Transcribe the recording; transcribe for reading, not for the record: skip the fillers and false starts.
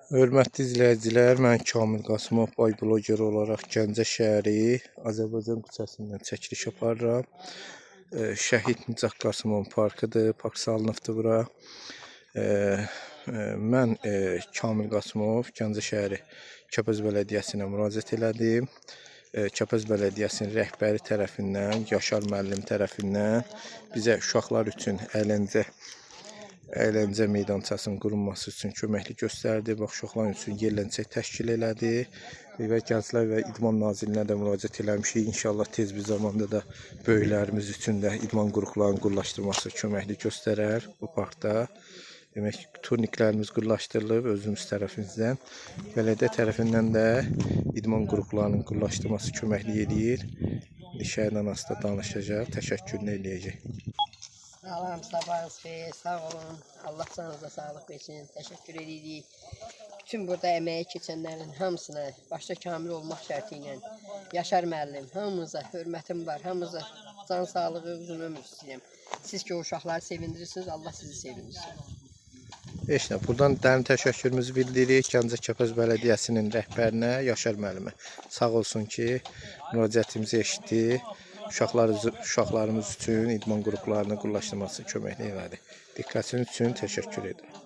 Hörmətli izləyicilər, mən Kamil Qasımov, boy bloger olaraq Gəncə şəhəri Azərbaycan küçəsindən çəkiliş aparıram. Şəhid Nicaq Qasımov parkıdır, park salınıbdır bura. Mən Kamil Qasımov Gəncə şəhəri Kəpəz bələdiyyəsinə müraciət elədim. Kəpəz bələdiyyəsinin rəhbəri tərəfindən, Yaşar müəllim tərəfindən bizə uşaqlar üçün əyləncə meydançasının qurulması üçün köməklik göstərdi. Bax, uşaqlar üçün yerləncə təşkil elədi və Gənclər və İdman Nazirliyinə də müraciət eləmişik. İnşallah tez bir zamanda da böyüklərimiz üçün də idman qruplarının quruluşdurması köməklik göstərər bu parkda. Demək, turniklərimiz quruluşdurulub özümüz tərəfimizdən. Bələdiyyə tərəfindən də idman qruplarının quruluşdurması köməklik edir. Şəhid anası da danışacaq, təşəkkürünü eləyəcək. Salam, sabahınız xeyir, sağ olun. Allah canınıza sağlıq versin. Təşəkkür edirik. Bütün burada əməyi keçənlərin hamısına, başda kamil olmaq şərti ilə Yaşar müəllim, hamınıza hörmətim var. Hamınıza can sağlığı, uzun ömür istəyirəm. Siz ki, o uşaqları sevindirirsiniz, Allah sizi sevindirsin. Heç nə, buradan dərin təşəkkürümüzü bildiririk Gəncə Kəpəz bələdiyyəsinin rəhbərinə, Yaşar müəllimə. Sağ olsun ki, müraciətimizi eşitdi. Uşaqlarımız üçün idman qruplarını quruluşdurması köməklik elədi. Diqqətiniz üçün təşəkkür edirəm.